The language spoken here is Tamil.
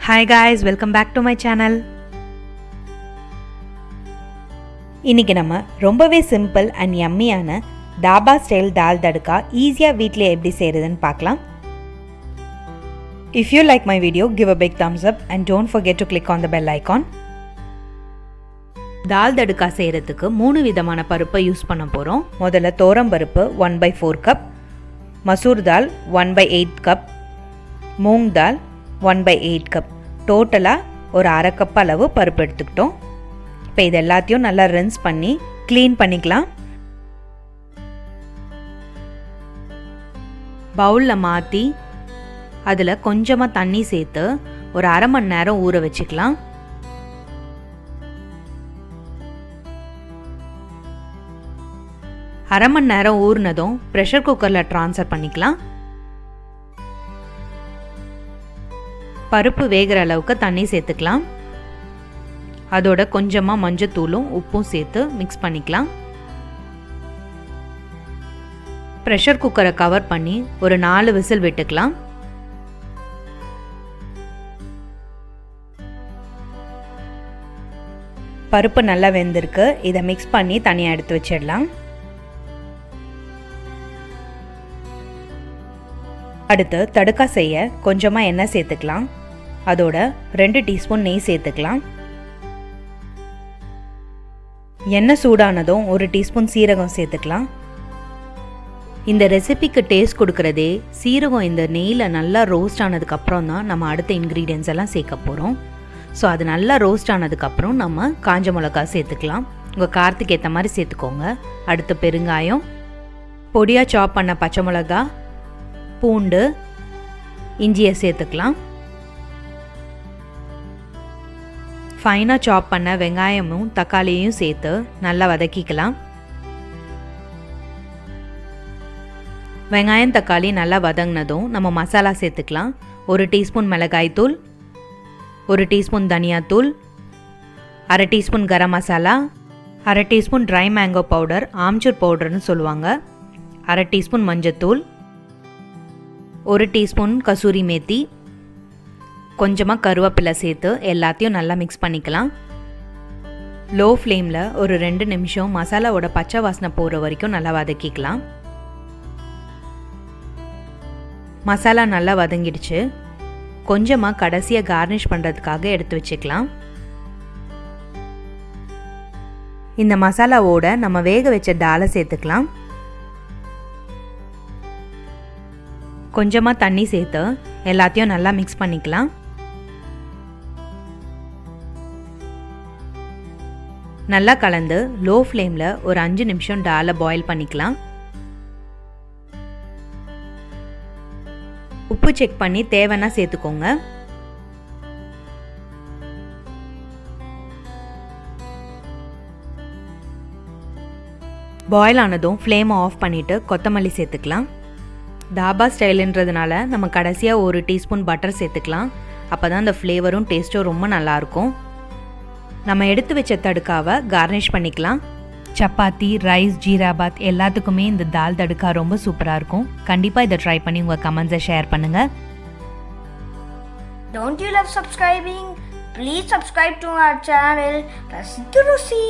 Hi guys, welcome back to my channel. இன்னைக்கு நம்ம ரொம்பவே சிம்பிள் அண்ட் யம்மியான தாபா ஸ்டைல் தால் தடுக்கா ஈஸியாக வீட்டிலே எப்படி செய்கிறதுன்னு பார்க்கலாம். If you like my video, give a big thumbs up and don't forget to click on the bell icon. தால் தடுக்கா செய்கிறதுக்கு 3 விதமான பருப்பை யூஸ் பண்ண போகிறோம். முதல்ல தோரம் பருப்பு 1/4 கப், மசூர் தால் 1/8 கப், மூங் தால் 1/8 கப், டோட்டலாக ஒரு அரை கப் அளவு பருப்பு எடுத்துக்கிட்டோம். இப்போ இது எல்லாத்தையும் நல்லா ரின்ஸ் பண்ணி க்ளீன் பண்ணிக்கலாம். பவுலில் மாற்றி அதில் கொஞ்சமாக தண்ணி சேர்த்து ஒரு அரை மணி நேரம் ஊற வச்சுக்கலாம். அரை மணி நேரம் ஊறினதும் ப்ரெஷர் குக்கரில் ட்ரான்ஸ்ஃபர் பண்ணிக்கலாம். பருப்பு வேகிற அளவுக்கு தண்ணி சேர்த்துக்கலாம். அதோட கொஞ்சமாக மஞ்சத்தூளும் உப்பும் சேர்த்து மிக்ஸ் பண்ணிக்கலாம். ப்ரெஷர் குக்கரை கவர் பண்ணி ஒரு 4 விசில் விட்டுக்கலாம். பருப்பு நல்லா வெந்திருக்கு. இதை மிக்ஸ் பண்ணி தனியாக எடுத்து வச்சிடலாம். அடுத்து தடுக்கா செய்ய கொஞ்சமாக எண்ணெய் சேர்த்துக்கலாம். அதோட 2 டீஸ்பூன் நெய் சேர்த்துக்கலாம். எண்ணெய் சூடானதும் 1 டீஸ்பூன் சீரகம் சேர்த்துக்கலாம். இந்த ரெசிபிக்கு டேஸ்ட் கொடுக்குறதே சீரகம் இந்த நெய்யில் நல்லா ரோஸ்ட் ஆனதுக்கப்புறம் தான் நம்ம அடுத்த இன்க்ரீடியன்ஸ் எல்லாம் சேர்க்க போகிறோம். ஸோ அது நல்லா ரோஸ்ட் ஆனதுக்கப்புறம் நம்ம காஞ்ச மிளகா சேர்த்துக்கலாம். உங்கள் காரத்துக்கு ஏற்ற மாதிரி சேர்த்துக்கோங்க. அடுத்து பெருங்காயம், பொடியாக சாப் பண்ண பச்சை மிளகா, பூண்டு, இஞ்சியை சேர்த்துக்கலாம். ஃபைனாக சாப் பண்ண வெங்காயமும் தக்காளியையும் சேர்த்து நல்லா வதக்கிக்கலாம். வெங்காயம் தக்காளி நல்லா வதங்கினதும் நம்ம மசாலா சேர்த்துக்கலாம். 1 டீஸ்பூன் மிளகாய்த்தூள், 1 டீஸ்பூன் தனியாத்தூள், அரை டீஸ்பூன் கரம் மசாலா, அரை teaspoon dry mango powder, amchur பவுடர்னு சொல்லுவாங்க, அரை டீஸ்பூன் மஞ்சத்தூள், 1 டீஸ்பூன் கசூரி மேத்தி, கொஞ்சமாக கருவேப்பிலை சேர்த்து எல்லாத்தையும் நல்லா மிக்ஸ் பண்ணிக்கலாம். லோ ஃப்ளேமில் ஒரு 2 நிமிஷம் மசாலாவோட பச்சை வாசனை போகிற வரைக்கும் நல்லா வதக்கிக்கலாம். மசாலா நல்லா வதங்கிடுச்சு. கொஞ்சமாக கடைசியாக கார்னிஷ் பண்ணுறதுக்காக எடுத்து வச்சுக்கலாம். இந்த மசாலாவோட நம்ம வேக வச்ச தாலை சேர்த்துக்கலாம். கொஞ்சமாக தண்ணி சேர்த்து எல்லாத்தையும் நல்லா மிக்ஸ் பண்ணிக்கலாம். நல்லா கலந்து லோ ஃப்ளேமில் ஒரு 5 நிமிஷம் டாலை பாயில் பண்ணிக்கலாம். உப்பு செக் பண்ணி தேவைன்னா சேர்த்துக்கோங்க. பாயில் ஆனதும் ஃப்ளேமை ஆஃப் பண்ணிவிட்டு கொத்தமல்லி சேர்த்துக்கலாம். தாபா ஸ்டைலுன்றதுனால நம்ம கடைசியாக 1 டீஸ்பூன் பட்டர் சேர்த்துக்கலாம். அப்போ தான் அந்த ஃப்ளேவரும் டேஸ்ட்டும் ரொம்ப நல்லாயிருக்கும். நம்ம எடுத்து வச்ச தடுக்காவை கார்னிஷ் பண்ணிக்கலாம். சப்பாத்தி, ரைஸ், ஜீராபாத் எல்லாத்துக்குமே இந்த தால் தடுக்கா ரொம்ப சூப்பராக இருக்கும். கண்டிப்பாக இதை ட்ரை பண்ணி உங்கள் கமெண்ட்ஸை ஷேர் பண்ணுங்கள். Don't you love subscribing? Please subscribe to our channel rasithurusi.